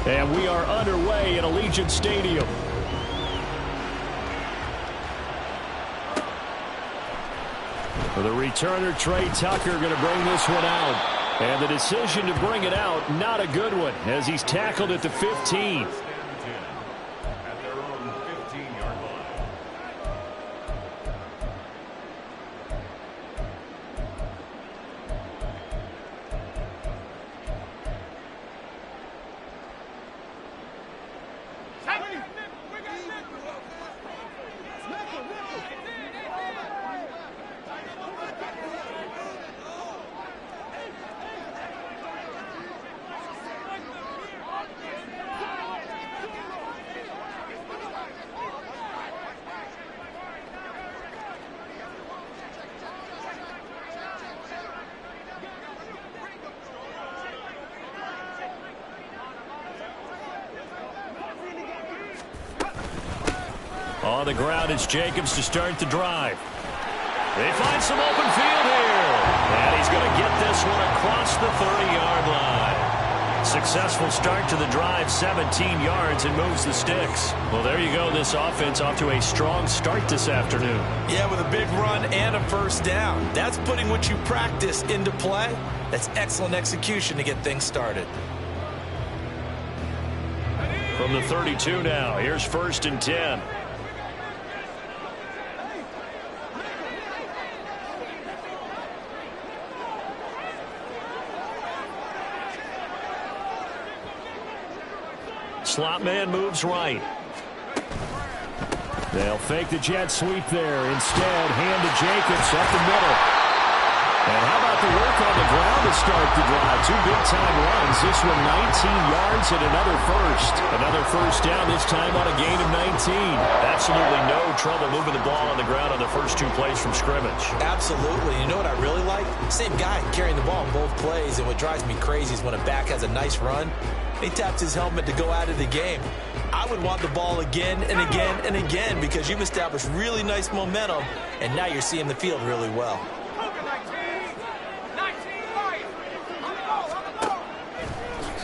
And we are underway at Allegiant Stadium. For the returner, Trey Tucker, going to bring this one out. And the decision to bring it out, not a good one, as he's tackled at the 15. On the ground, it's Jacobs to start the drive. They find some open field here. And he's going to get this one across the 30-yard line. Successful start to the drive, 17 yards, and moves the sticks. Well, there you go. This offense off to a strong start this afternoon. Yeah, with a big run and a first down. That's putting what you practice into play. That's excellent execution to get things started. From the 32 now, here's 1st and 10. Slot man moves right. They'll fake the jet sweep there. Instead, hand to Jacobs up the middle. And how about the work on the ground to start the drive? 2 big-time runs. This one 19 yards and another first. Another first down, this time on a gain of 19. Absolutely no trouble moving the ball on the ground on the first 2 plays from scrimmage. Absolutely. You know what I really like? Same guy carrying the ball in both plays, and what drives me crazy is when a back has a nice run, he taps his helmet to go out of the game. I would want the ball again and again and again because you've established really nice momentum, and now you're seeing the field really well.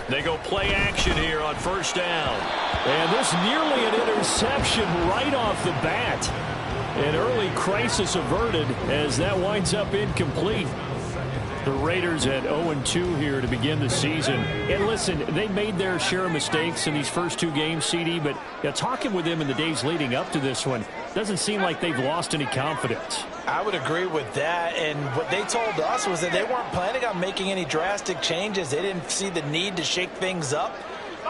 They go play action here on 1st down. And this nearly an interception right off the bat. An early crisis averted as that winds up incomplete. The Raiders at 0-2 here to begin the season. And listen, they made their share of mistakes in these first 2 games, CD, but talking with them in the days leading up to this one, doesn't seem like they've lost any confidence. I would agree with that, and what they told us was that they weren't planning on making any drastic changes. They didn't see the need to shake things up.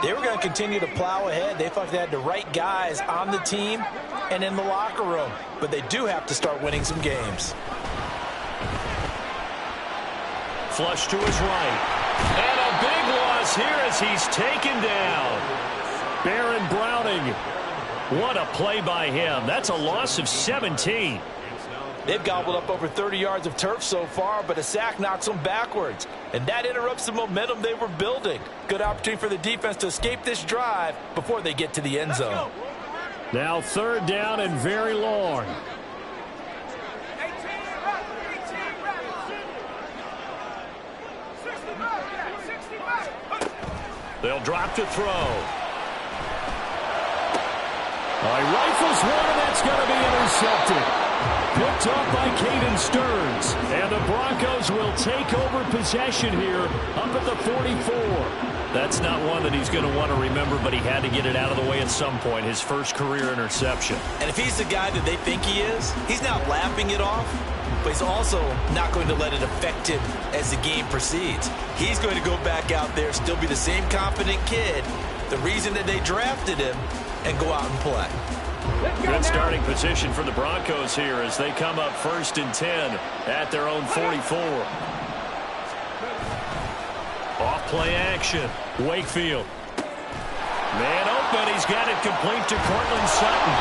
They were going to continue to plow ahead. They thought they had the right guys on the team and in the locker room, but they do have to start winning some games. Flush to his right. And a big loss here as he's taken down. Baron Browning. What a play by him. That's a loss of 17. They've gobbled up over 30 yards of turf so far, but a sack knocks them backwards. And that interrupts the momentum they were building. Good opportunity for the defense to escape this drive before they get to the end zone. Now 3rd down and very long. They'll drop to throw. He rifles one, and that's going to be intercepted. Picked up by Caden Stearns. And the Broncos will take over possession here up at the 44. That's not one that he's going to want to remember, but he had to get it out of the way at some point. His first career interception. And if he's the guy that they think he is, he's not laughing it off, but he's also not going to let it affect him as the game proceeds. He's going to go back out there, still be the same confident kid, the reason that they drafted him, and go out and play. Good starting position for the Broncos here as they come up 1st and 10 at their own 44. Off play action. Wakefield. Man open. He's got it complete to Cortland Sutton.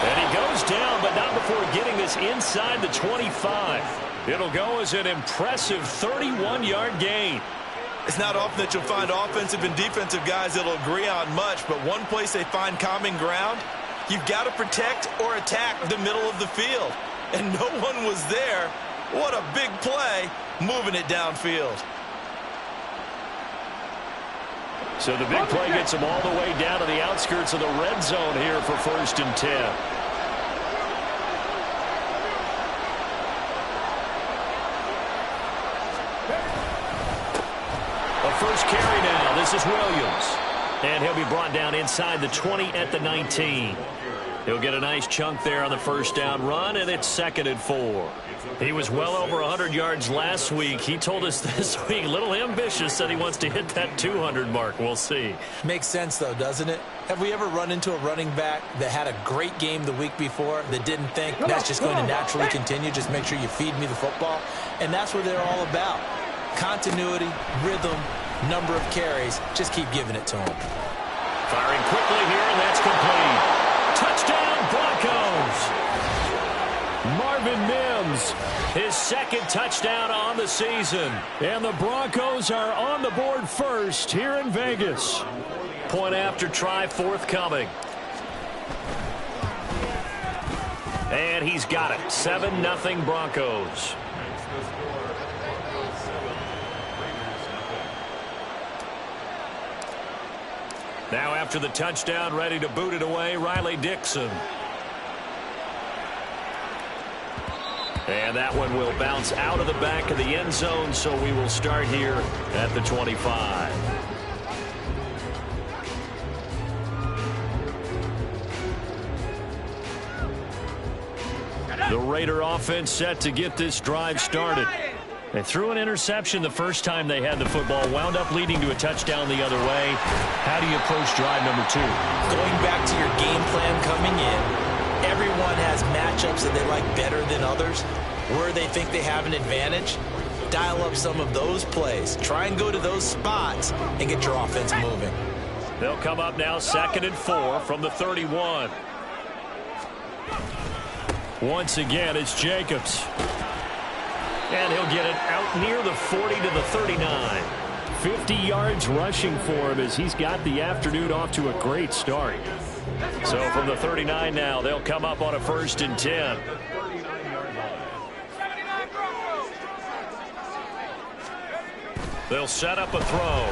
And he goes down, but not before getting this inside the 25. It'll go as an impressive 31-yard gain. It's not often that you'll find offensive and defensive guys that'll agree on much, but one place they find common ground, you've got to protect or attack the middle of the field. And no one was there. What a big play, moving it downfield. So the big play gets him all the way down to the outskirts of the red zone here for 1st and 10. A first carry now. This is Williams. And he'll be brought down inside the 20 at the 19. He'll get a nice chunk there on the first down run, and it's 2nd and 4. He was well over 100 yards last week. He told us this week, a little ambitious, that he wants to hit that 200 mark. We'll see. Makes sense, though, doesn't it? Have we ever run into a running back that had a great game the week before that didn't think that's just going to naturally continue? Just make sure you feed me the football. And that's what they're all about. Continuity, rhythm, number of carries. Just keep giving it to him. Firing quickly here, and that's complete. Touchdown, Broncos. Marvin Mims, his 2nd touchdown on the season. And the Broncos are on the board first here in Vegas. Point after try forthcoming. And he's got it. 7-0 Broncos. Now after the touchdown, ready to boot it away, Riley Dixon. And that one will bounce out of the back of the end zone, so we will start here at the 25. The Raider offense set to get this drive started. They threw an interception the first time they had the football, wound up leading to a touchdown the other way. How do you approach drive number 2? Going back to your game plan coming in, everyone has matchups that they like better than others, where they think they have an advantage. Dial up some of those plays. Try and go to those spots and get your offense moving. They'll come up now 2nd and 4 from the 31. Once again, it's Jacobs. And he'll get it out near the 40 to the 39. 50 yards rushing for him as he's got the afternoon off to a great start. So from the 39 now, they'll come up on a 1st and 10. They'll set up a throw.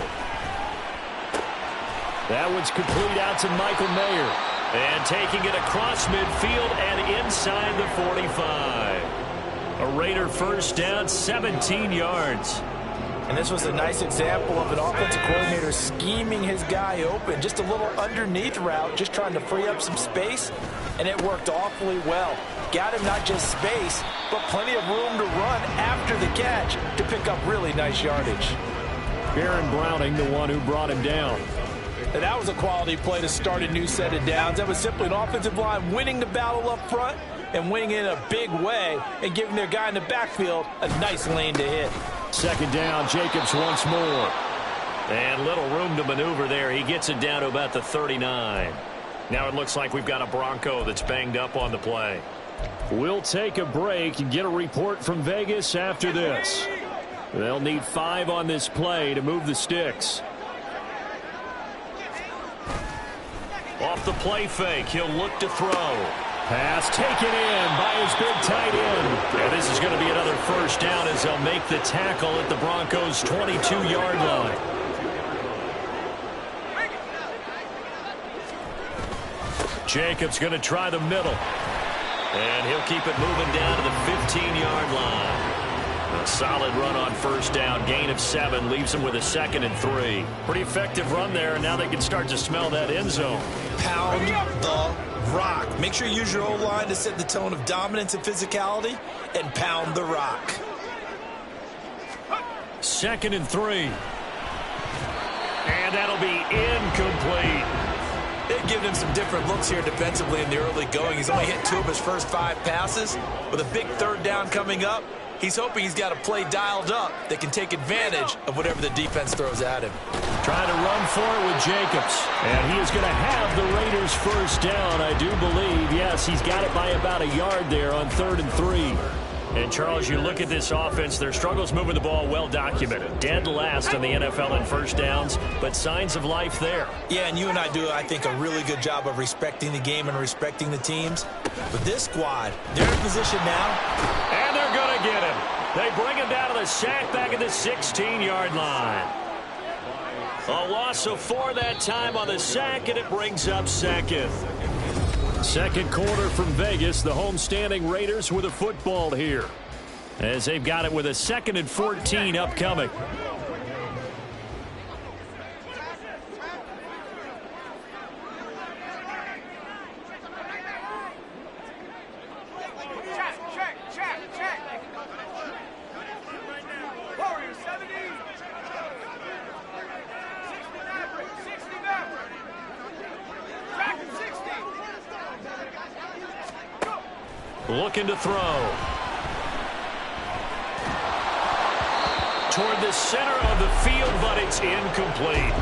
That one's complete out to Michael Mayer. And taking it across midfield and inside the 45. A Raider first down, 17 yards. And this was a nice example of an offensive coordinator scheming his guy open. Just a little underneath route, just trying to free up some space, and it worked awfully well. Got him not just space, but plenty of room to run after the catch to pick up really nice yardage. Baron Browning, the one who brought him down. And that was a quality play to start a new set of downs. That was simply an offensive line winning the battle up front and winning in a big way and giving their guy in the backfield a nice lane to hit. 2nd down, Jacobs once more. And little room to maneuver there. He gets it down to about the 39. Now it looks like we've got a Bronco that's banged up on the play. We'll take a break and get a report from Vegas after this. They'll need 5 on this play to move the sticks. Off the play fake, he'll look to throw. Pass taken in by his big tight end. And this is going to be another first down as they'll make the tackle at the Broncos' 22-yard line. Jacobs going to try the middle. And he'll keep it moving down to the 15-yard line. A solid run on first down. Gain of 7 leaves him with a 2nd and 3. Pretty effective run there, and now they can start to smell that end zone. Pound the rock. Make sure you use your O-line to set the tone of dominance and physicality, and pound the rock. 2nd and 3. And that'll be incomplete. They've given him some different looks here defensively in the early going. He's only hit 2 of his first 5 passes. With a big 3rd down coming up, he's hoping he's got a play dialed up that can take advantage of whatever the defense throws at him. Trying to run for it with Jacobs. And he is going to have the Raiders first down, I do believe. Yes, he's got it by about a yard there on 3rd and 3. And, Charles, you look at this offense, their struggles moving the ball well documented. Dead last in the NFL in first downs, but signs of life there. Yeah, and you and I do, I think, a really good job of respecting the game and respecting the teams. But this squad, they're in position now. And they're going to get him. They bring him down to the sack back at the 16-yard line. A loss of 4 that time on the sack, and it brings up second. Second quarter from Vegas. The homestanding Raiders with a football here, as they've got it with a 2nd and 14 upcoming. Looking to throw. Toward the center of the field, but it's incomplete.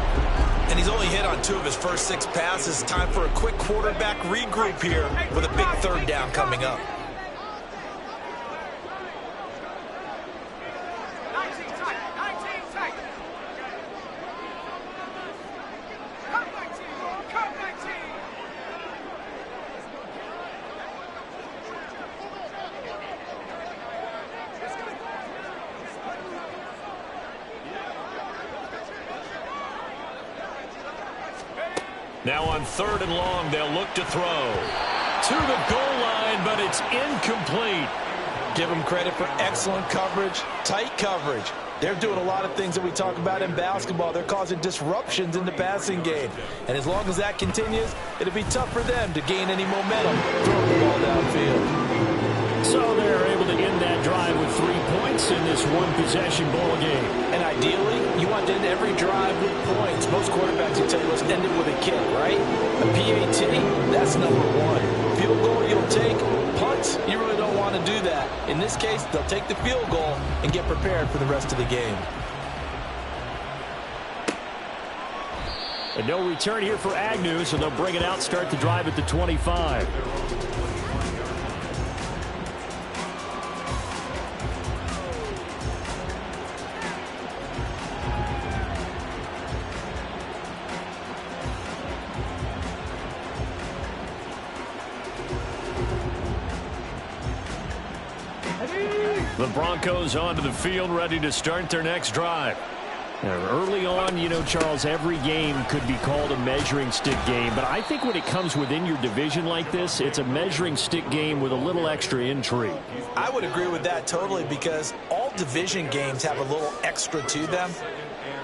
And he's only hit on 2 of his first 6 passes. Time for a quick quarterback regroup here with a big 3rd down coming up. Now on 3rd and long, they'll look to throw. To the goal line, but it's incomplete. Give them credit for excellent coverage, tight coverage. They're doing a lot of things that we talk about in basketball. They're causing disruptions in the passing game. And as long as that continues, it'll be tough for them to gain any momentum throwing the ball downfield. So they're able to end that drive with 3 points in this one-possession ball game. And ideally, you want to end every drive with points. Most quarterbacks will tell you, let's end it with a kick, right? A PAT, that's number 1. Field goal you'll take. Punts, you really don't want to do that. In this case, they'll take the field goal and get prepared for the rest of the game. And no return here for Agnew, so they'll bring it out, start the drive at the 25. The Broncos onto the field, ready to start their next drive. Now, early on, you know, Charles, every game could be called a measuring stick game. But I think when it comes within your division like this, it's a measuring stick game with a little extra intrigue. I would agree with that totally, because all division games have a little extra to them.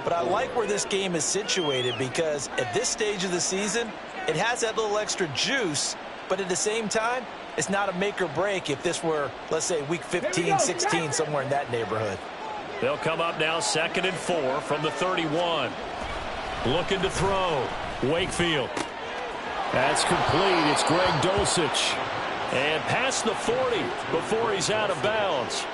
But I like where this game is situated, because at this stage of the season, it has that little extra juice. But at the same time, it's not a make or break if this were, let's say, week 15, 16, somewhere in that neighborhood. They'll come up now 2nd and 4 from the 31. Looking to throw. Wakefield. That's complete. It's Greg Dulcich. And past the 40 before he's out of bounds.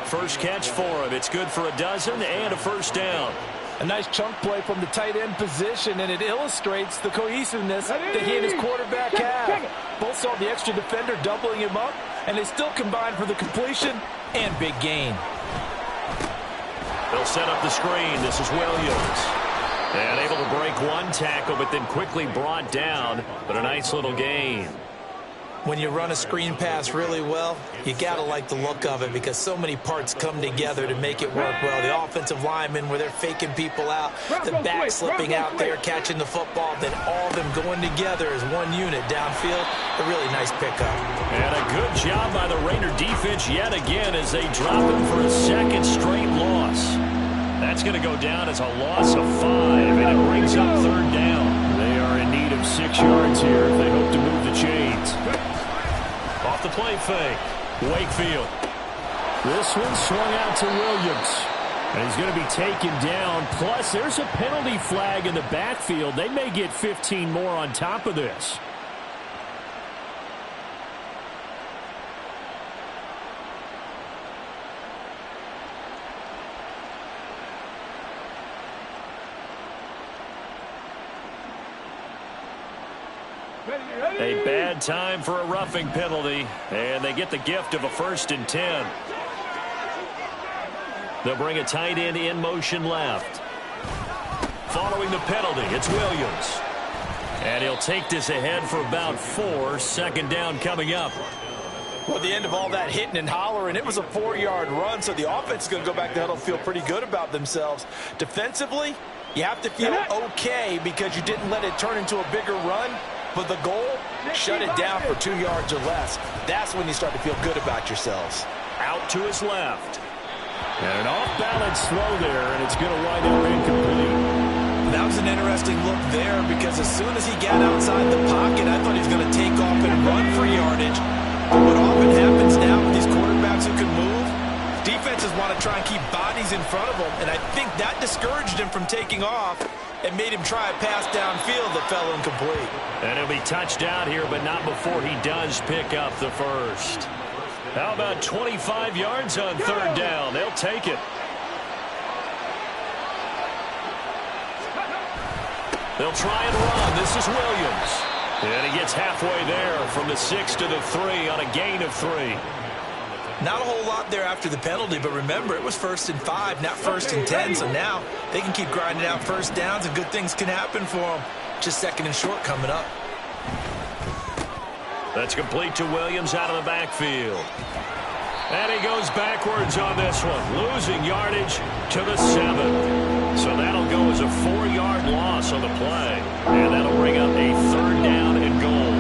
First catch for him. It's good for a dozen and a 1st down. A nice chunk play from the tight end position, and it illustrates the cohesiveness that he and his quarterback have. Both saw the extra defender doubling him up, and they still combined for the completion and big gain. They'll set up the screen. This is Williams. And able to break one tackle, but then quickly brought down. But a nice little gain. When you run a screen pass really well, you got to like the look of it, because so many parts come together to make it work well. The offensive linemen, where they're faking people out, the back slipping out there, catching the football, then all of them going together as one unit downfield. A really nice pickup. And a good job by the Raider defense yet again as they drop him for a 2nd straight loss. That's going to go down as a loss of 5, and it brings up 3rd down. They are in need of 6 yards here if they hope to move the chains. Off the play fake. Wakefield. This one swung out to Williams. And he's going to be taken down. Plus, there's a penalty flag in the backfield. They may get 15 more on top of this. A bad time for a roughing penalty, and they get the gift of a 1st and 10. They'll bring a tight end in motion left. Following the penalty, it's Williams. And he'll take this ahead for about 4. 2nd down coming up. Well, at the end of all that hitting and hollering, it was a 4-yard run, so the offense is going to go back to huddle and feel pretty good about themselves. Defensively, You have to feel okay because you didn't let it turn into a bigger run, but the goal, shut it down for 2 yards or less. That's when you start to feel good about yourselves. Out to his left. And an off-balance throw there, and it's going to wind up incomplete. That was an interesting look there because as soon as he got outside the pocket, I thought he was going to take off and run for yardage. But what often happens now with these quarterbacks who can move, defenses want to try and keep bodies in front of them, and I think that discouraged him from taking off and made him try a pass downfield that fell incomplete. And he'll be touched out here, but not before he does pick up the first. How about 25 yards on third down? They'll take it. They'll try and run. This is Williams. And he gets halfway there from the 6 to the 3 on a gain of 3. Not a whole lot there after the penalty, but remember, it was 1st and 5, not 1st and 10, so now they can keep grinding out first downs and good things can happen for them. Just 2nd and short coming up. That's complete to Williams out of the backfield. And he goes backwards on this one, losing yardage to the 7. So that'll go as a 4-yard loss on the play. And that'll bring up a 3rd down and goal.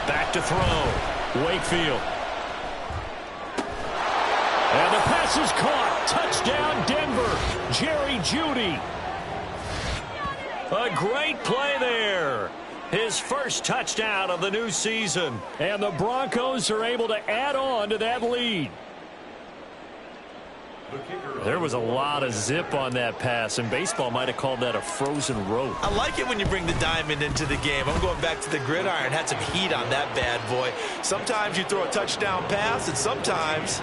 Back to throw. Wakefield. And the pass is caught. Touchdown, Denver. Jerry Jeudy. A great play there. His first touchdown of the new season. And the Broncos are able to add on to that lead. There was a lot of zip on that pass, and baseball might have called that a frozen rope. I like it when you bring the diamond into the game. I'm going back to the gridiron. Had some heat on that bad boy. Sometimes you throw a touchdown pass, and sometimes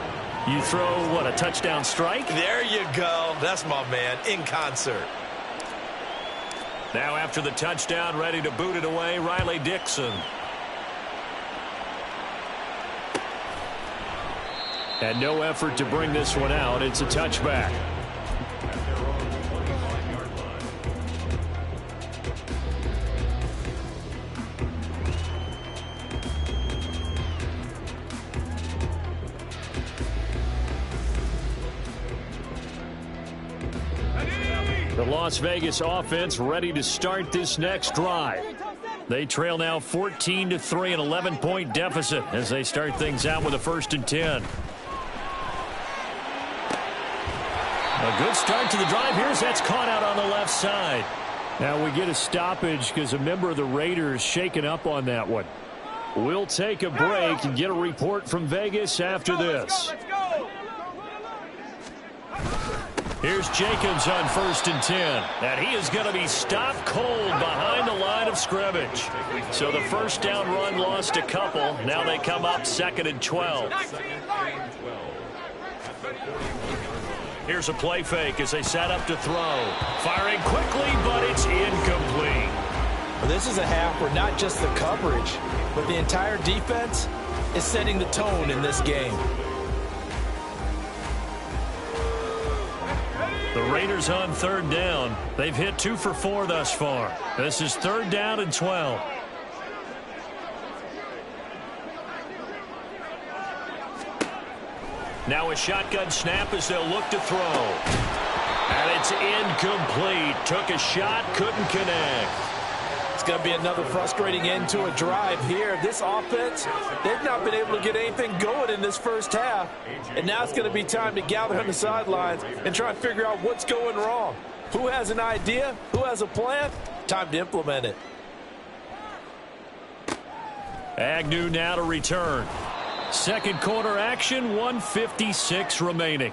you throw, what, a touchdown strike? There you go. That's my man, in concert. Now after the touchdown, ready to boot it away, Riley Dixon. And no effort to bring this one out. It's a touchback. The Las Vegas offense ready to start this next drive. They trail now 14-3, an 11-point deficit as they start things out with a 1st and 10. A good start to the drive here as that's caught out on the left side. Now we get a stoppage because a member of the Raiders shaken up on that one. We'll take a break and get a report from Vegas after this. Here's Jacobs on 1st and 10. And he is going to be stopped cold behind the line of scrimmage. So the first down run lost a couple. Now they come up 2nd and 12. Here's a play fake as they set up to throw. Firing quickly, but it's incomplete. Well, this is a half where not just the coverage, but the entire defense is setting the tone in this game. The Raiders on 3rd down. They've hit 2 for 4 thus far. This is 3rd down and 12. Now a shotgun snap as they'll look to throw. And it's incomplete. Took a shot, couldn't connect. It's going to be another frustrating end to a drive here. This offense, they've not been able to get anything going in this first half. And now it's going to be time to gather on the sidelines and try and figure out what's going wrong. Who has an idea? Who has a plan? Time to implement it. Agnew now to return. Second quarter action, 1:56 remaining.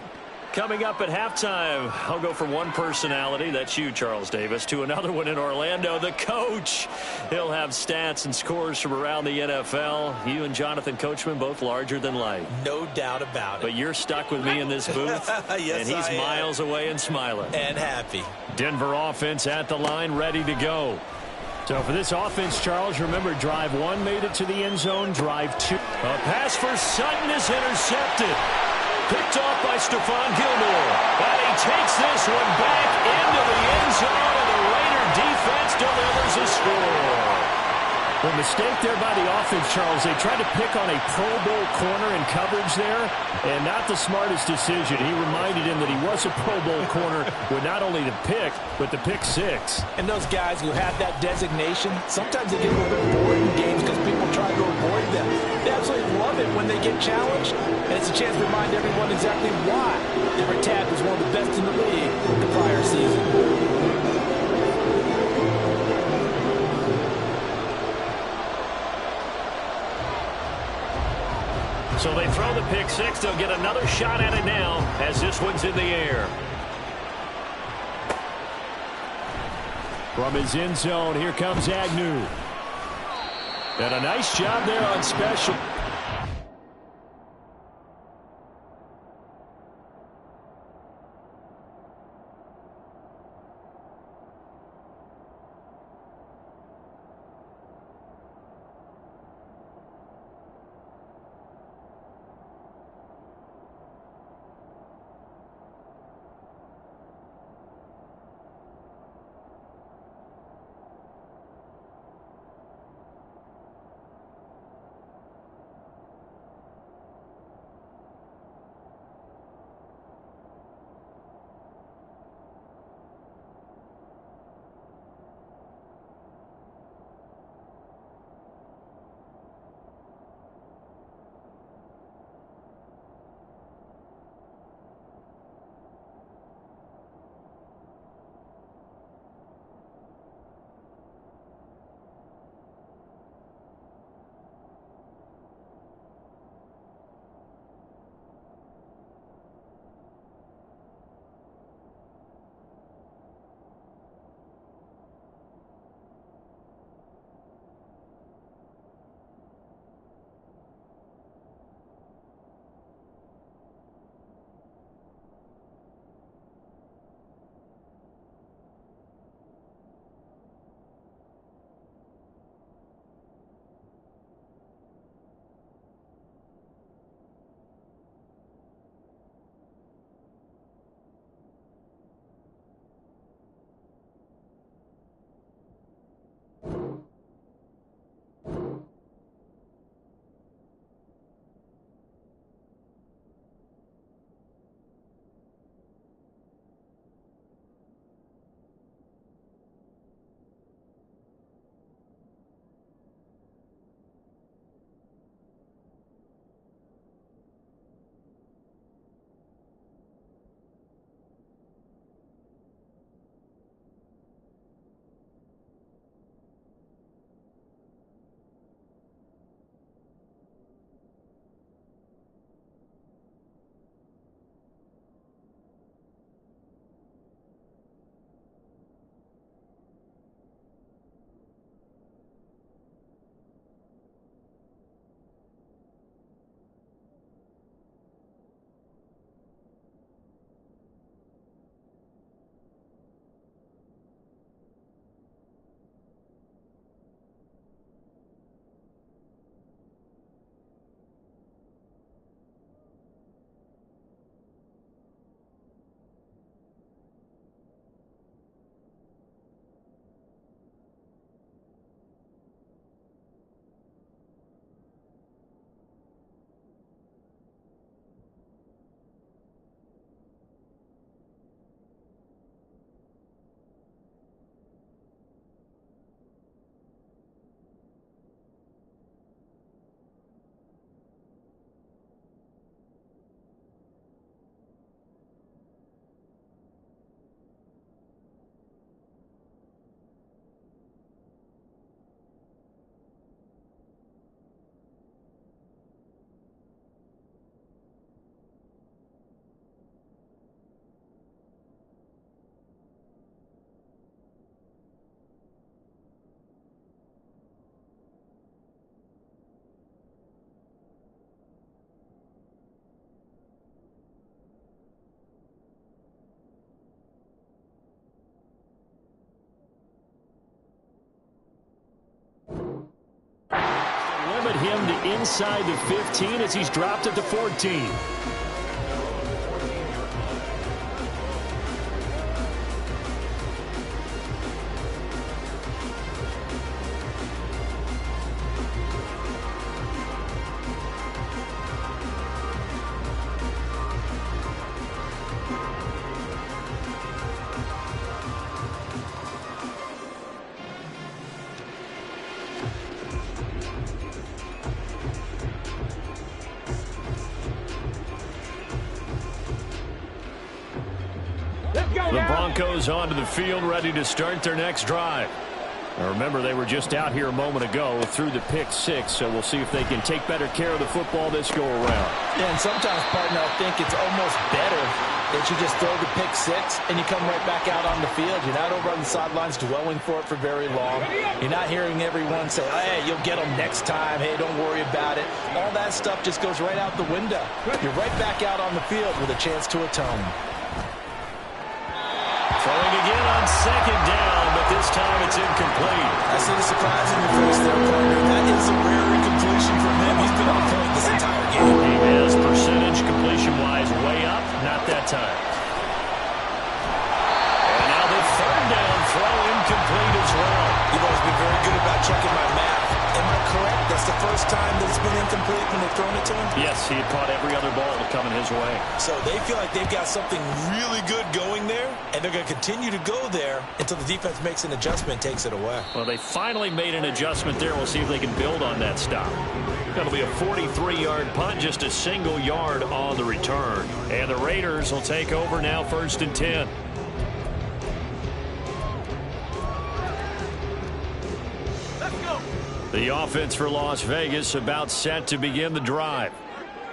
Coming up at halftime, I'll go from one personality, that's you, Charles Davis, to another one in Orlando, the coach. He'll have stats and scores from around the NFL. You and Jonathan Coachman, both larger than life. No doubt about it. But you're stuck with me in this booth, yes, and he's miles away and smiling. And happy. Denver offense at the line, ready to go. So for this offense, Charles, remember, drive 1 made it to the end zone, drive 2. A pass for Sutton is intercepted. Picked off by Stephon Gilmore. And he takes this one back into the end zone, and the Raider defense delivers a score. Well, mistake there by the offense, Charles. They tried to pick on a Pro Bowl corner in coverage there, and not the smartest decision. He reminded him that he was a Pro Bowl corner with not only the pick, but the pick six. And those guys who have that designation, sometimes they get a little bit bored in games because people try to avoid them. They absolutely love it when they get challenged, and it's a chance to remind everyone exactly why they were tagged as one of the best in the league the prior season. So they throw the pick six. They'll get another shot at it now as this one's in the air. From his end zone, here comes Agnew. And a nice job there on special. Him to inside the 15 as he's dropped at the 14. The Broncos onto the field, ready to start their next drive. Now remember, they were just out here a moment ago through the pick six, so we'll see if they can take better care of the football this go-around. Yeah, and sometimes, partner, I think it's almost better that you just throw the pick six and you come right back out on the field. You're not over on the sidelines dwelling for it for very long. You're not hearing everyone say, hey, you'll get them next time. Hey, don't worry about it. All that stuff just goes right out the window. You're right back out on the field with a chance to atone. Throwing again on second down, but this time it's incomplete. I see the surprise in your face there, partner. That is a rare incompletion from him. He's been on point this entire game. He has percentage completion-wise way up, not that time. And now the third down throw incomplete as well. You've always been very good about checking my math. Am I correct? That's the first time that it's been incomplete when they've thrown it to him? Yes, he had caught every other ball coming his way. So they feel like they've got something really good going there, and they're going to continue to go there until the defense makes an adjustment and takes it away. Well, they finally made an adjustment there. We'll see if they can build on that stop. That'll be a 43-yard punt, just a single yard on the return. And the Raiders will take over now, 1st and 10. The offense for Las Vegas about set to begin the drive.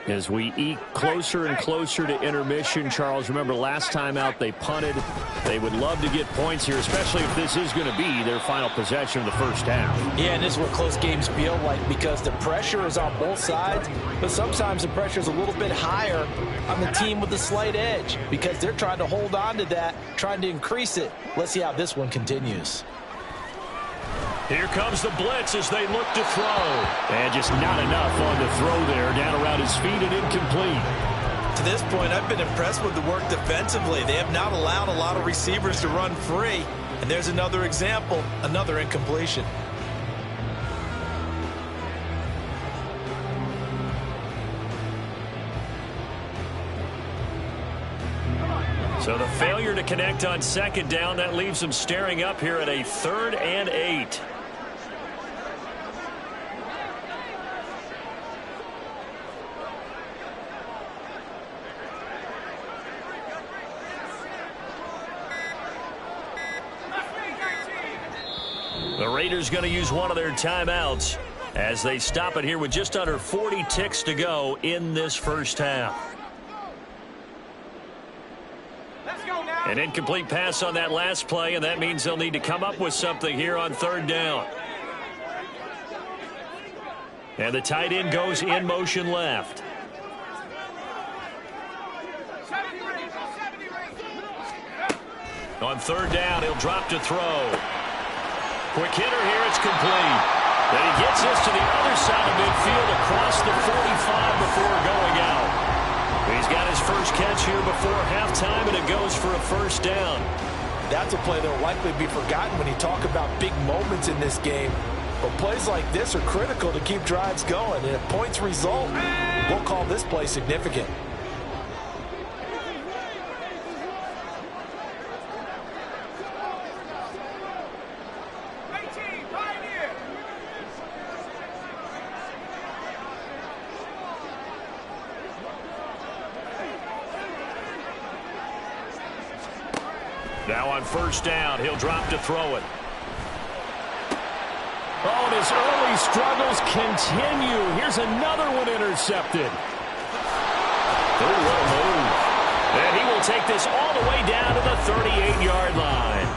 As we eke closer and closer to intermission, Charles, remember last time out they punted. They would love to get points here, especially if this is going to be their final possession of the first half. Yeah, and this is what close games feel like because the pressure is on both sides, but sometimes the pressure is a little bit higher on the team with the slight edge because they're trying to hold on to that, trying to increase it. Let's see how this one continues. Here comes the blitz as they look to throw. And just not enough on the throw there. Down around his feet and incomplete. To this point, I've been impressed with the work defensively. They have not allowed a lot of receivers to run free. And there's another example, another incompletion. So the failure to connect on second down, that leaves them staring up here at a 3rd and 8. The Raiders going to use one of their timeouts as they stop it here with just under 40 ticks to go in this first half. An incomplete pass on that last play, and that means they'll need to come up with something here on 3rd down. And the tight end goes in motion left. On 3rd down, he'll drop to throw. Quick hitter here, it's complete. Then he gets this to the other side of midfield across the 45 before going out. He's got his first catch here before halftime, and it goes for a 1st down. That's a play that will likely be forgotten when you talk about big moments in this game. But plays like this are critical to keep drives going. And if points result, we'll call this play significant. Now on 1st down, he'll drop to throw it. Oh, and his early struggles continue. Here's another one intercepted. Oh, what a move. And he will take this all the way down to the 38-yard line.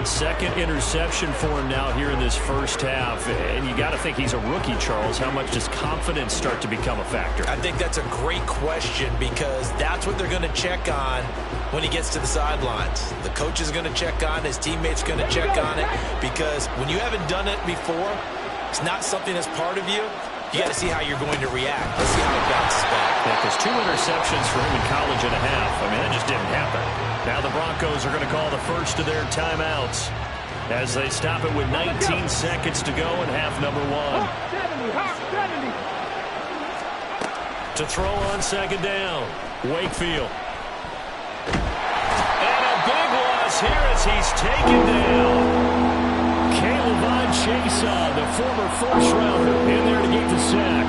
Second interception for him now here in this first half. And you got to think he's a rookie, Charles. How much does confidence start to become a factor? I think that's a great question because that's what they're going to check on when he gets to the sidelines. The coach is going to check on, his teammates going to check on it because when you haven't done it before, it's not something that's part of you. You got to see how you're going to react. Let's see how it bounces back. Yeah, because 2 interceptions for him in college and a half. I mean, that just didn't happen. Now the Broncos are going to call the first of their timeouts as they stop it with 19 seconds to go in half number 1. To throw on 2nd down, Wakefield. And a big loss here as he's taken down. Caleb Chase, the former first-rounder, in there to get the sack.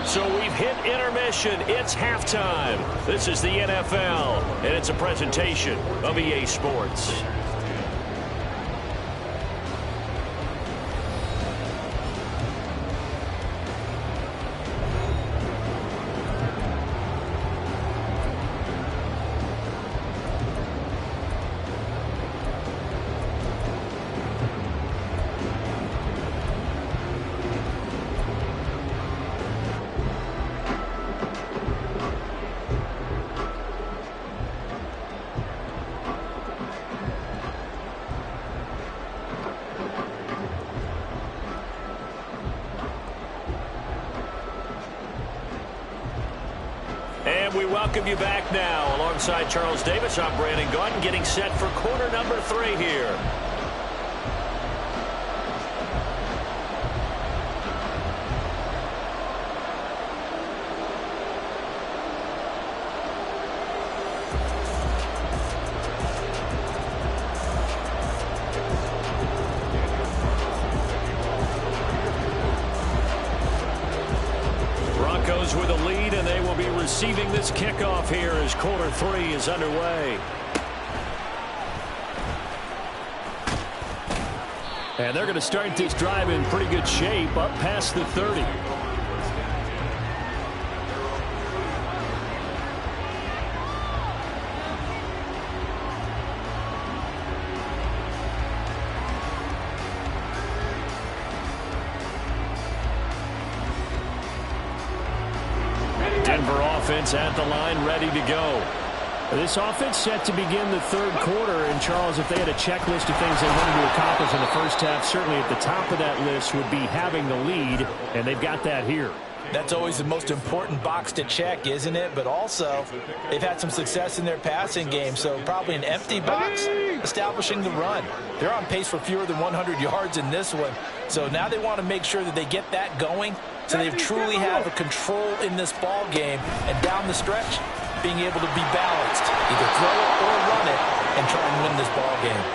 So we We've hit intermission. It's halftime. This is the NFL, and it's a presentation of EA Sports. And we welcome you back now. Alongside Charles Davis, I'm Brandon Gaudin, getting set for quarter number 3 here. Broncos with a lead, and they will be receiving this kickoff here as quarter 3 is underway. And they're going to start this drive in pretty good shape, up past the 30. Denver offense at the line, ready to go. This offense set to begin the third quarter. And, Charles, if they had a checklist of things they wanted to accomplish in the first half, certainly at the top of that list would be having the lead, and they've got that here. That's always the most important box to check, isn't it? But also, they've had some success in their passing game, so probably an empty box establishing the run. They're on pace for fewer than 100 yards in this one, so now they want to make sure that they get that going so they truly have a control in this ball game, and down the stretch, being able to be balanced, either throw it or run it, and try and win this ball game.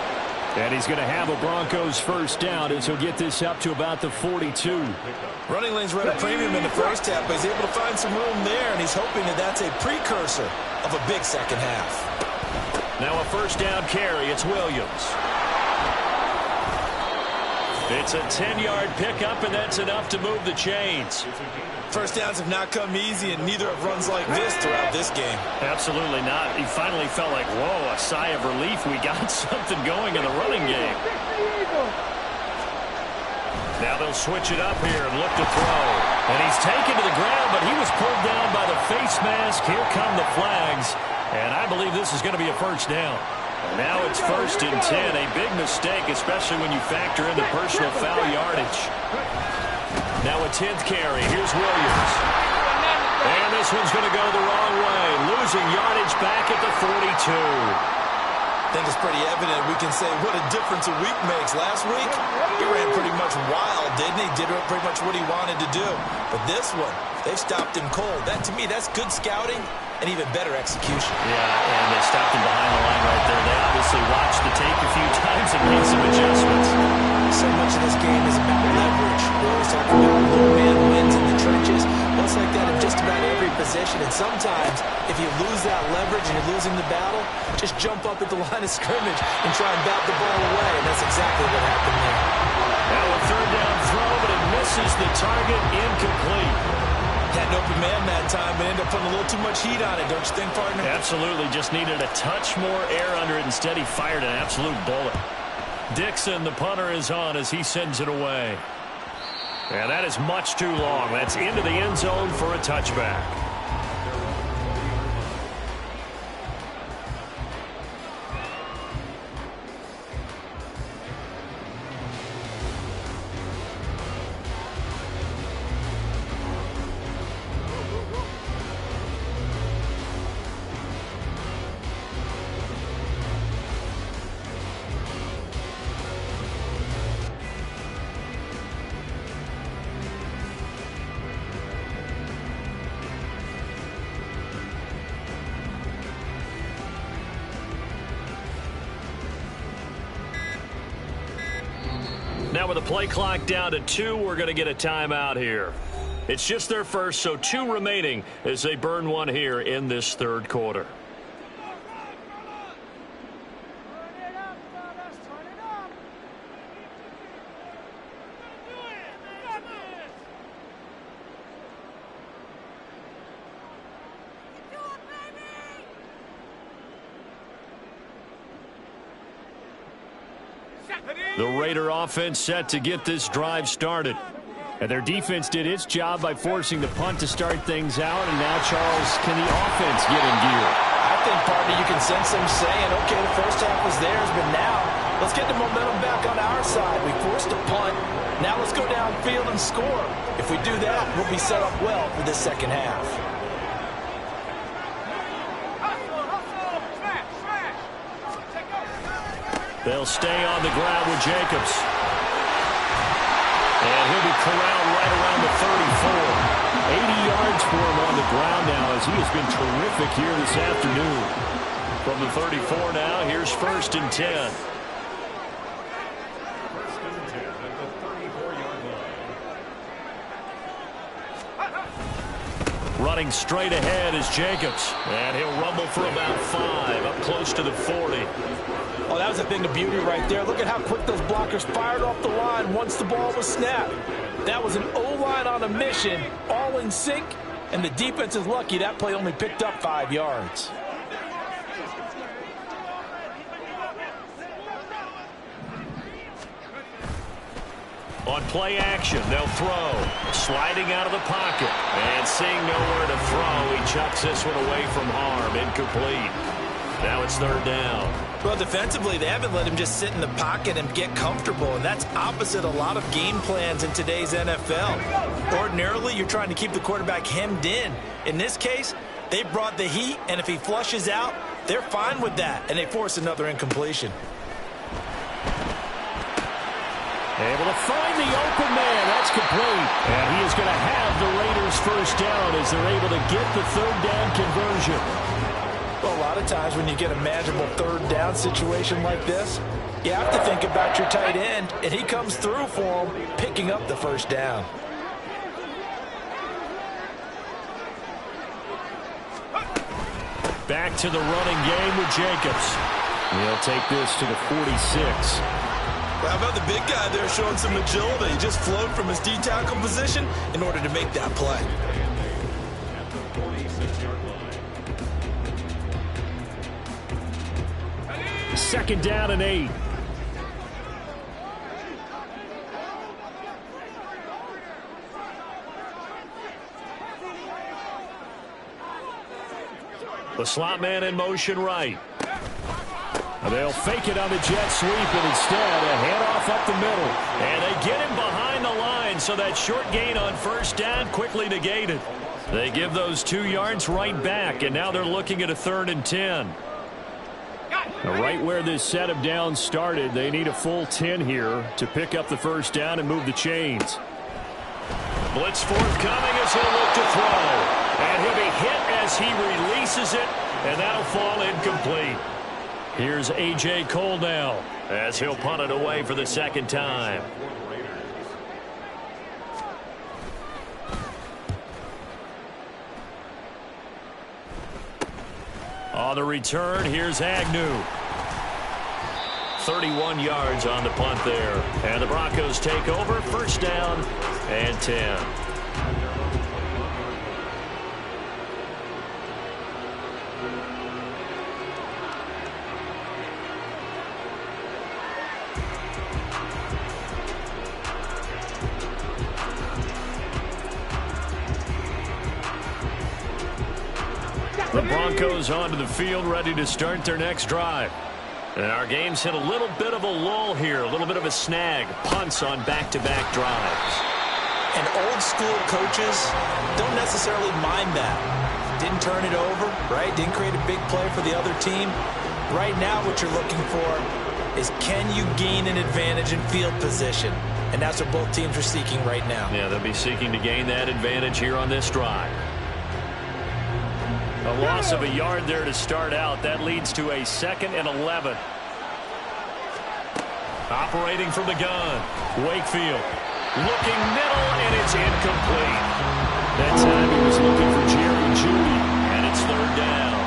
And he's going to have a Broncos first down as he'll get this up to about the 42. Running lanes run a premium in the first half, but he's able to find some room there, and he's hoping that that's a precursor of a big second half. Now a first down carry. It's Williams. It's a 10-yard pickup, and that's enough to move the chains. First downs have not come easy, and neither have runs like this throughout this game. Absolutely not. He finally felt like, whoa, a sigh of relief. We got something going in the running game. Now they'll switch it up here and look to throw. And he's taken to the ground, but he was pulled down by the face mask. Here come the flags. And I believe this is going to be a first down. Now it's 1st and 10. A big mistake, especially when you factor in the personal foul yardage. Now a 10th carry. Here's Williams. And this one's going to go the wrong way. Losing yardage back at the 42. I think it's pretty evident. We can say what a difference a week makes. Last week, he ran pretty much wild, didn't he? Did pretty much what he wanted to do. But this one, they've stopped him cold. That, to me, that's good scouting and even better execution. Yeah, and they stopped him behind the line right there. They obviously watched the tape a few times and made some adjustments. So much of this game is about leverage. We always talk about little man wins in the trenches. Well, it's like that in just about every position. And sometimes, if you lose that leverage and you're losing the battle, just jump up at the line of scrimmage and try and bat the ball away. And that's exactly what happened there. Now a third down throw, but it misses the target. Incomplete. Had an open man that time, but ended up putting a little too much heat on it, don't you think, partner? Absolutely. Just needed a touch more air under it. Instead, he fired an absolute bullet. Dixon, the punter, is on as he sends it away. And that is much too long. That's into the end zone for a touchback. Now with the play clock down to 2, we're going to get a timeout here. It's just their first, so 2 remaining as they burn one here in this third quarter. The Raider offense set to get this drive started. And their defense did its job by forcing the punt to start things out. And now, Charles, can the offense get in gear? I think, partner, you can sense them saying, okay, the first half was theirs, but now let's get the momentum back on our side. We forced a punt. Now let's go downfield and score. If we do that, we'll be set up well for this second half. They'll stay on the ground with Jacobs. And he'll be corralled right around the 34. 80 yards for him on the ground now as he has been terrific here this afternoon. From the 34 now, here's 1st and 10. Running straight ahead is Jacobs. And he'll rumble for about 5, up close to the 40. Oh, that was a thing of beauty right there. Look at how quick those blockers fired off the line once the ball was snapped. That was an O-line on a mission, all in sync, and the defense is lucky that play only picked up 5 yards. On play action, they'll throw. Sliding out of the pocket. And seeing nowhere to throw, he chucks this one away from harm. Incomplete. Now it's 3rd down. Well, defensively, they haven't let him just sit in the pocket and get comfortable, and that's opposite a lot of game plans in today's NFL. Ordinarily, you're trying to keep the quarterback hemmed in. In this case, they brought the heat, and if he flushes out, they're fine with that, and they force another incompletion. Able to find the open man. That's complete. And he is going to have the Raiders' 1st down as they're able to get the 3rd down conversion. Well, a lot of times when you get a manageable 3rd down situation like this, you have to think about your tight end, and he comes through for him, picking up the 1st down. Back to the running game with Jacobs. He'll take this to the 46. Well, how about the big guy there showing some agility? He just flowed from his D-tackle position in order to make that play. Second down and 8. The slot man in motion right. They'll fake it on the jet sweep, and instead a handoff up the middle. And they get him behind the line, so that short gain on 1st down quickly negated. They give those 2 yards right back, and now they're looking at a 3rd and 10. Now, right where this set of downs started, they need a full 10 here to pick up the 1st down and move the chains. Blitz forthcoming as he'll look to throw. And he'll be hit as he releases it, and that'll fall incomplete. Here's A.J. Cole now as he'll punt it away for the 2nd time. On the return, here's Agnew. 31 yards on the punt there. And the Broncos take over, 1st down and 10. The Broncos onto the field, ready to start their next drive. And our game's hit a little bit of a lull here, a little bit of a snag. Punts on back-to-back drives. And old-school coaches don't necessarily mind that. Didn't turn it over, right? Didn't create a big play for the other team. Right now what you're looking for is, can you gain an advantage in field position? And that's what both teams are seeking right now. Yeah, they'll be seeking to gain that advantage here on this drive. A loss of a yard there to start out. That leads to a 2nd and 11. Operating from the gun, Wakefield. Looking middle, and it's incomplete. That time he was looking for Jerry Jeudy, and it's third down.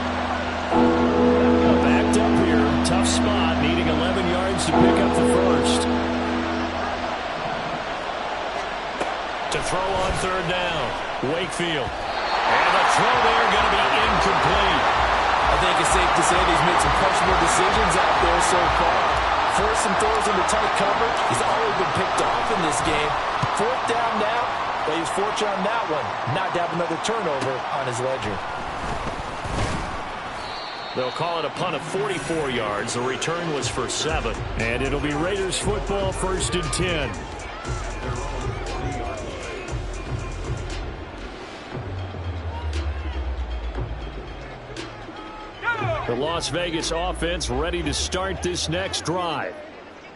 Backed up here, tough spot, needing 11 yards to pick up the first. To throw on third down, Wakefield. And the throw there going to be incomplete. I think it's safe to say that he's made some questionable decisions out there so far. Forced some throws into tight coverage. He's already been picked off in this game. Fourth down now, but he's fortunate on that one not to have another turnover on his ledger. They'll call it a punt of 44 yards. The return was for 7. And it'll be Raiders football, 1st and 10. The Las Vegas offense ready to start this next drive.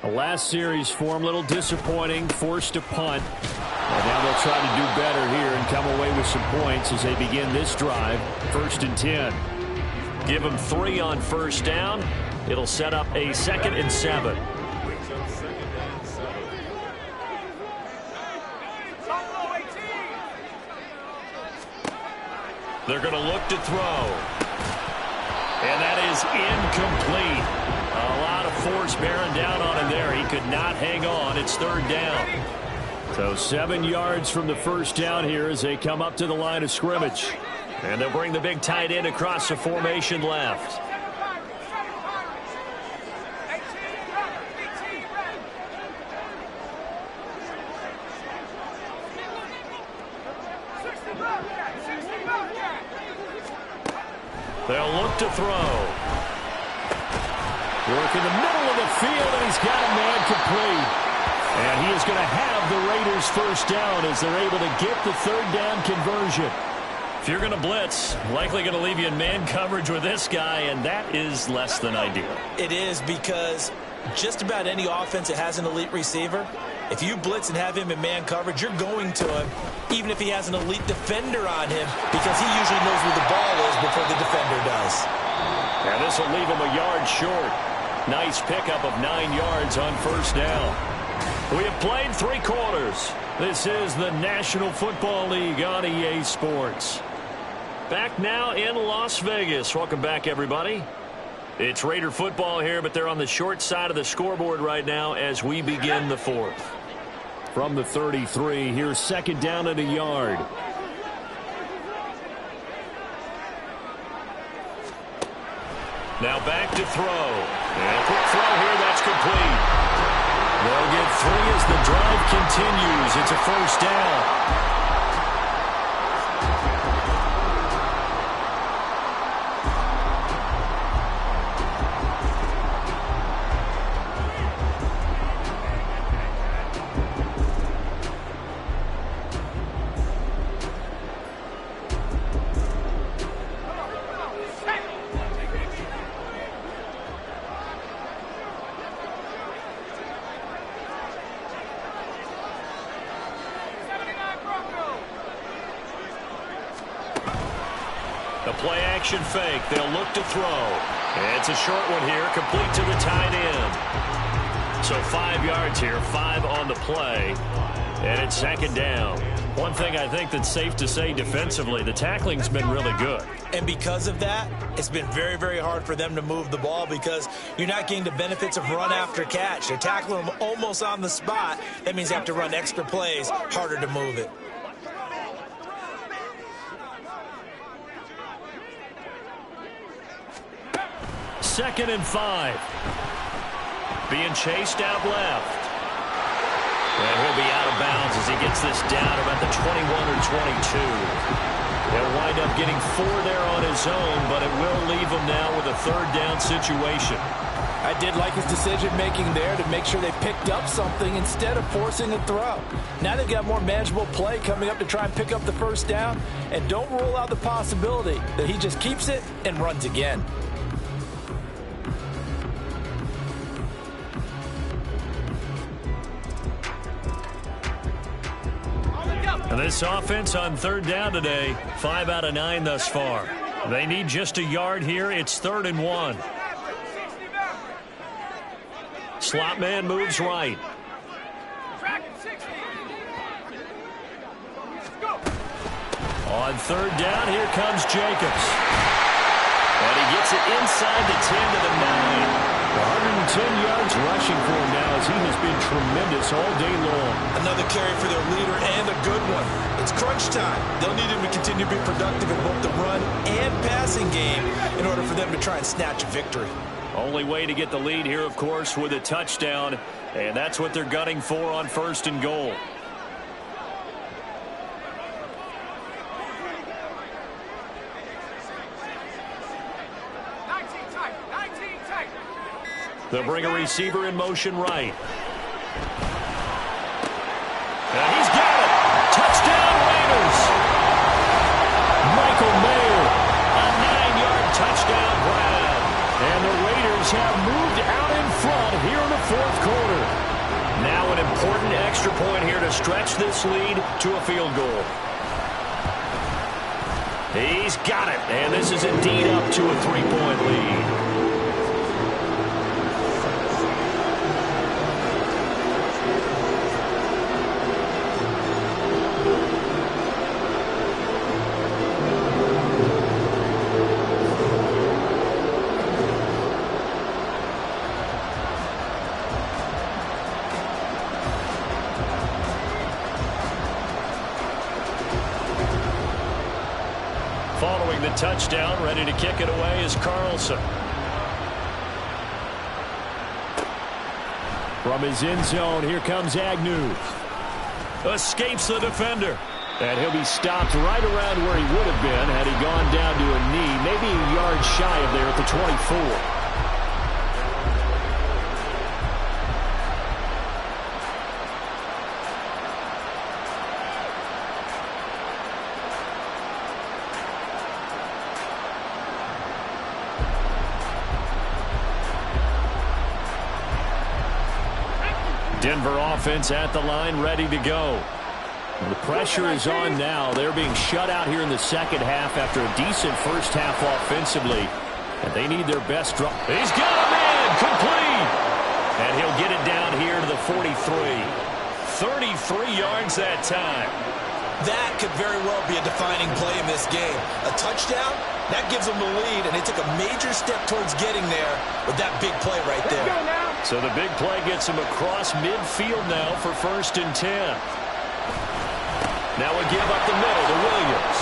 The last series for them, a little disappointing, forced a punt. And now they'll try to do better here and come away with some points as they begin this drive, 1st and 10. Give them 3 on first down. It'll set up a 2nd and 7. They're going to look to throw. And that is incomplete. A lot of force bearing down on him there. He could not hang on. It's third down. So 7 yards from the first down here as they come up to the line of scrimmage. And they'll bring the big tight end across the formation left. They'll look to throw. Work in the middle of the field, and he's got a man complete. And he is going to have the Raiders first down as they're able to get the third down conversion. If you're going to blitz, likely going to leave you in man coverage with this guy, and that is less than ideal. It is, because just about any offense that has an elite receiver, if you blitz and have him in man coverage, you're going to him, even if he has an elite defender on him, because he usually knows where the ball is before the defender does. And this will leave him a yard short. Nice pickup of 9 yards on first down. We have played 3 quarters. This is the National Football League on EA Sports. Back now in Las Vegas. Welcome back, everybody. It's Raider football here, but they're on the short side of the scoreboard right now as we begin the 4th. From the 33, here's 2nd down and a yard. Now back to throw. And a quick throw here, that's complete. They'll get 3 as the drive continues. It's a first down. Play action fake. They'll look to throw. And it's a short one here, complete to the tight end. So 5 yards here, 5 on the play. And it's 2nd down. One thing I think that's safe to say defensively, the tackling's been really good. And because of that, it's been very, very hard for them to move the ball because you're not getting the benefits of run after catch. They're tackling them almost on the spot. That means they have to run extra plays, harder to move it. Second and 5. Being chased out left. And he'll be out of bounds as he gets this down about the 21 or 22. He'll wind up getting 4 there on his own, but it will leave him now with a third down situation. I did like his decision-making there to make sure they picked up something instead of forcing a throw. Now they've got more manageable play coming up to try and pick up the first down, and don't rule out the possibility that he just keeps it and runs again. And this offense on third down today, 5 out of 9 thus far. They need just a yard here. It's 3rd and 1. Slot man moves right. On third down, here comes Jacobs. And he gets it inside the 10 to the 9. 110 yards rushing for him now as he has been tremendous all day long. Another carry for their leader and a good one. It's crunch time. They'll need him to continue to be productive in both the run and passing game in order for them to try and snatch a victory. Only way to get the lead here, of course, with a touchdown. And that's what they're gunning for on 1st and goal. They'll bring a receiver in motion right. Now he's got it. Touchdown, Raiders. Michael Mayer, a 9-yard touchdown grab. And the Raiders have moved out in front here in the 4th quarter. Now an important extra point here to stretch this lead to a field goal. He's got it. And this is indeed up to a 3-point lead. Following the touchdown, ready to kick it away is Carlson. From his end zone, here comes Agnew. Escapes the defender. And he'll be stopped right around where he would have been had he gone down to a knee, maybe a yard shy of there at the 24. Denver offense at the line, ready to go. The pressure is on now. They're being shut out here in the second half after a decent first half offensively. And they need their best drop. He's got a man, complete. And he'll get it down here to the 43. 33 yards that time. That could very well be a defining play in this game. A touchdown, that gives them the lead, and they took a major step towards getting there with that big play right there. So the big play gets him across midfield now for 1st and 10. Now we give up the middle to Williams.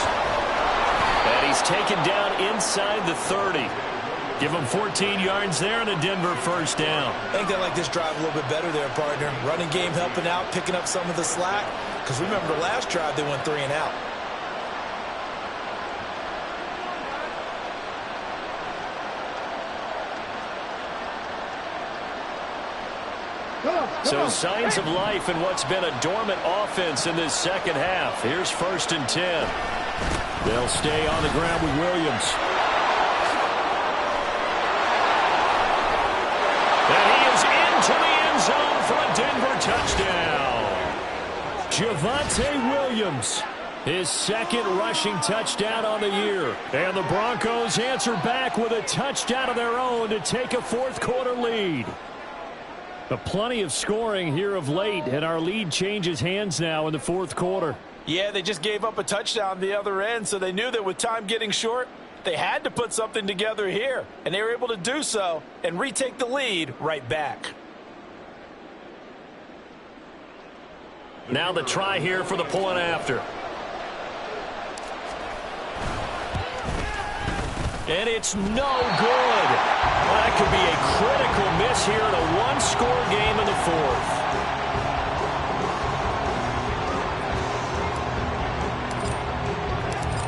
And he's taken down inside the 30. Give him 14 yards there and a Denver 1st down. I think they like this drive a little bit better there, partner. Running game helping out, picking up some of the slack. Because remember, the last drive they went 3 and out. So signs of life in what's been a dormant offense in this second half. Here's 1st and 10. They'll stay on the ground with Williams. And he is into the end zone for a Denver touchdown. Javonte Williams, his 2nd rushing touchdown on the year. And the Broncos answer back with a touchdown of their own to take a 4th quarter lead. But plenty of scoring here of late, and our lead changes hands now in the 4th quarter. Yeah, they just gave up a touchdown the other end, so they knew that with time getting short, they had to put something together here. And they were able to do so and retake the lead right back. Now the try here for the point after. And it's no good. Well, that could be a critical miss here in a one-score game in the 4th.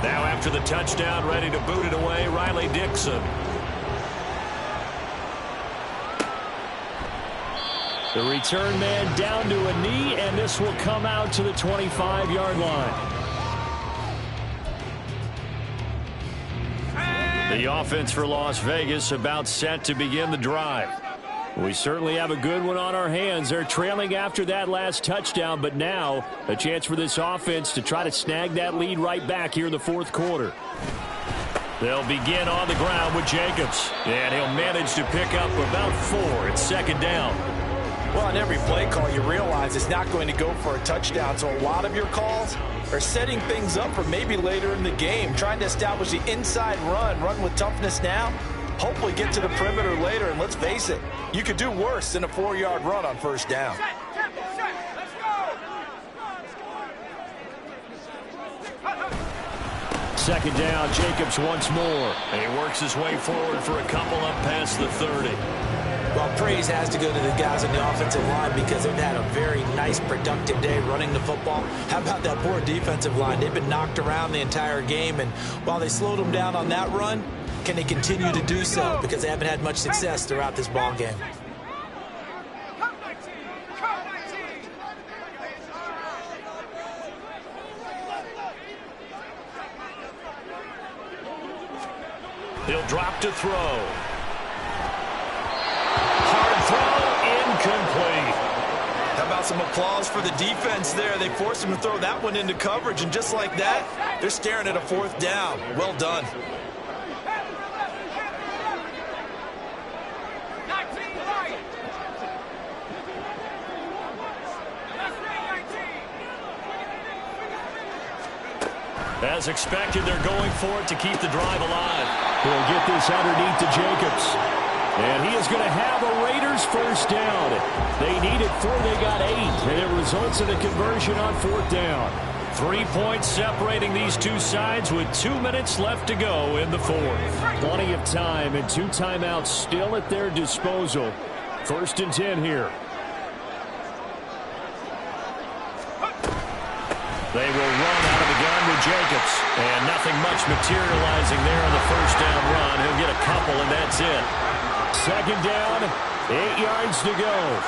Now after the touchdown, ready to boot it away, Riley Dixon. The return man down to a knee, and this will come out to the 25-yard line. The offense for Las Vegas about set to begin the drive. We certainly have a good one on our hands. They're trailing after that last touchdown, but now a chance for this offense to try to snag that lead right back here in the 4th quarter. They'll begin on the ground with Jacobs, and he'll manage to pick up about 4 at 2nd down. Well, on every play call, you realize it's not going to go for a touchdown, so a lot of your calls are setting things up for maybe later in the game, trying to establish the inside run with toughness now, hopefully get to the perimeter later, and let's face it, you could do worse than a 4-yard run on first down. Second down, Jacobs once more. And he works his way forward for a couple up past the 30. Well, praise has to go to the guys on the offensive line because they've had a very nice, productive day running the football. How about that poor defensive line? They've been knocked around the entire game, and while they slowed them down on that run, can they continue to do so? Because they haven't had much success throughout this ball game. He'll drop to throw. Incomplete. How about some applause for the defense there? They forced him to throw that one into coverage, and just like that, they're staring at a 4th down. Well done. As expected, they're going for it to keep the drive alive. He'll get this underneath to Jacobs. And he is going to have a Raiders first down. They needed 4, they got 8, and it results in a conversion on 4th down. 3 points separating these two sides with 2 minutes left to go in the 4th. Plenty of time and 2 timeouts still at their disposal. 1st and 10 here. They will run out of the gun with Jacobs. And nothing much materializing there on the first down run. He'll get a couple, and that's it. Second down, 8 yards to go.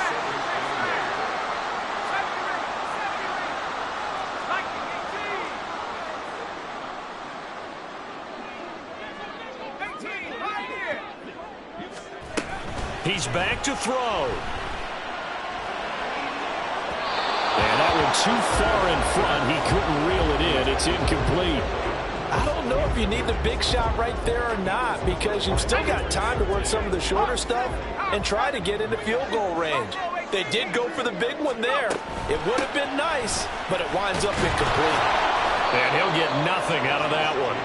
He's back to throw. And that one too far in front. He couldn't reel it in. It's incomplete. I don't know if you need the big shot right there or not, because you've still got time to work some of the shorter stuff and try to get into field goal range. They did go for the big one there. It would have been nice, but it winds up incomplete. And he'll get nothing out of that one.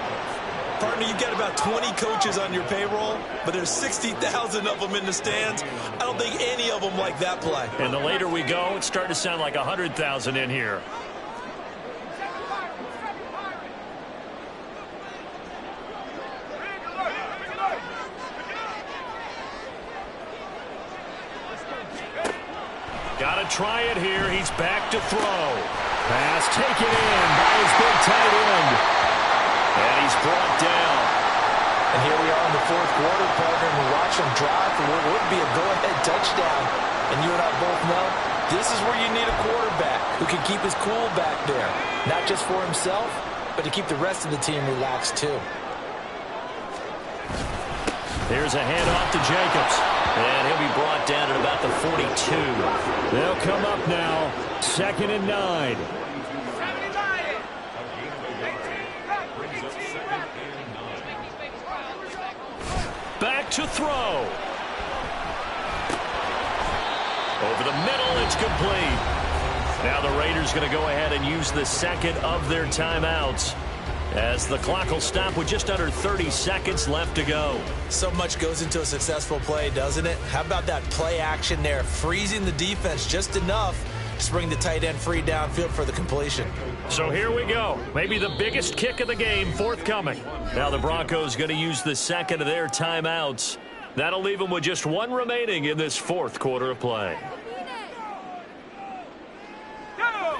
Partner, you've got about 20 coaches on your payroll, but there's 60,000 of them in the stands. I don't think any of them like that play. And the later we go, it's starting to sound like 100,000 in here. Got to try it here. He's back to throw. Pass taken in by his big tight end. And he's brought down. And here we are in the 4th quarter, partner, and we watch him drive for what would be a go-ahead touchdown. And you and I both know this is where you need a quarterback who can keep his cool back there. Not just for himself, but to keep the rest of the team relaxed too. Here's a handoff to Jacobs. And he'll be brought down at about the 42. They'll come up now. 2nd and 9. Back to throw. Over the middle, it's complete. Now the Raiders going to go ahead and use the 2nd of their timeouts, as the clock will stop with just under 30 seconds left to go. So much goes into a successful play, doesn't it? How about that play action there, freezing the defense just enough to bring the tight end free downfield for the completion. So here we go. Maybe the biggest kick of the game forthcoming. Now the Broncos going to use the 2nd of their timeouts. That'll leave them with just 1 remaining in this 4th quarter of play.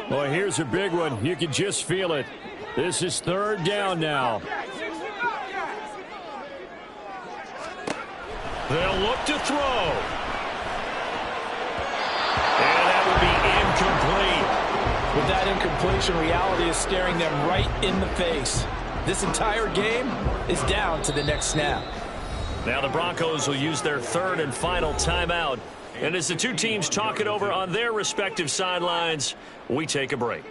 Boy, here's a big one. You can just feel it. This is 3rd down now. They'll look to throw. And that will be incomplete. With that incompletion, reality is staring them right in the face. This entire game is down to the next snap. Now the Broncos will use their 3rd and final timeout. And as the two teams talk it over on their respective sidelines, we take a break.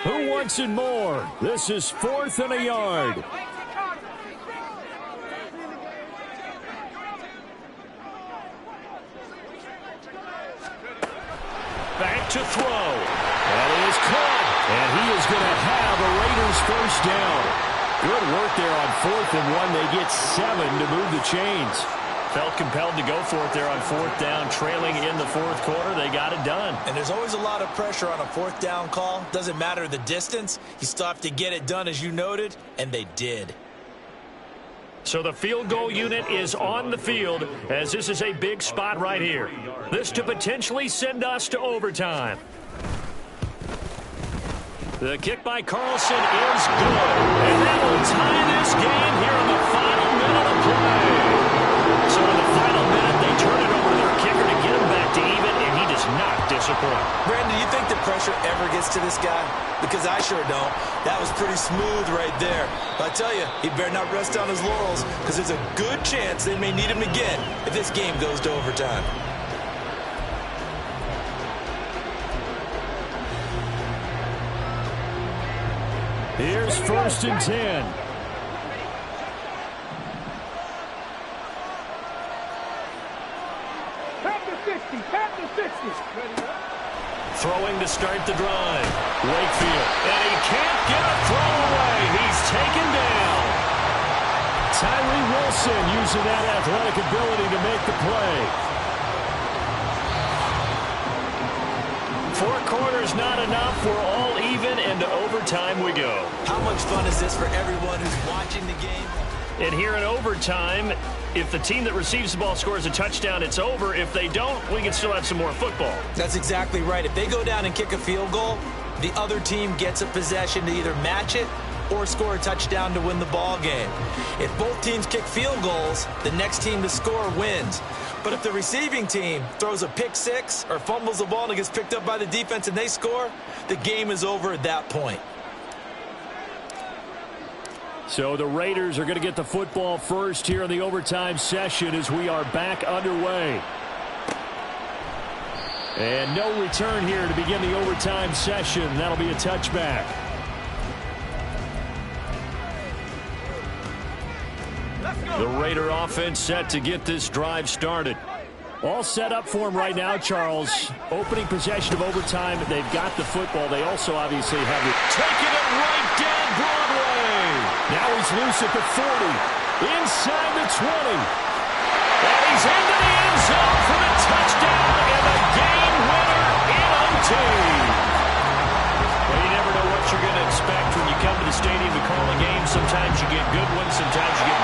Who wants it more? This is 4th and a yard. to throw. That is caught. And he is going to have a Raiders first down. Good work there on 4th and 1. They get 7 to move the chains. Felt compelled to go for it there on 4th down, trailing in the 4th quarter. They got it done. And there's always a lot of pressure on a 4th down call. Doesn't matter the distance. You still have to get it done, as you noted, and they did. So the field goal unit is on the field, as this is a big spot right here. This to potentially send us to overtime. The kick by Carlson is good. And that will tie this game here in the final minute of play. So in the final minute, they turn it over to their kicker to get him back to even, and he does not disappoint. Brandon, do you think the pressure ever gets to this guy? Because I sure don't. That was pretty smooth right there. But I tell you, he better not rest on his laurels, because there's a good chance they may need him again if this game goes to overtime. Here's 1st and 10. Throwing to start the drive. Wakefield. And he can't get a throw away. He's taken down. Tyree Wilson using that athletic ability to make the play. 4 quarters not enough. We're all even, and to overtime we go. How much fun is this for everyone who's watching the game? And here in overtime, if the team that receives the ball scores a touchdown, it's over. If they don't, we can still have some more football. That's exactly right. If they go down and kick a field goal, the other team gets a possession to either match it or score a touchdown to win the ball game. If both teams kick field goals, the next team to score wins. But if the receiving team throws a pick six or fumbles the ball and it gets picked up by the defense and they score, the game is over at that point. So the Raiders are going to get the football first here in the overtime session as we are back underway. And no return here to begin the overtime session. That'll be a touchback. The Raider offense set to get this drive started. All set up for him right now, Charles. Opening possession of overtime. They've got the football. They also obviously have it. Taking it right down Broadway. Now he's loose at the 40. Inside the 20. And he's into the end zone for the touchdown and the game winner in OT. Well, you never know what you're going to expect when you come to the stadium to call a game. Sometimes you get good ones. Sometimes you get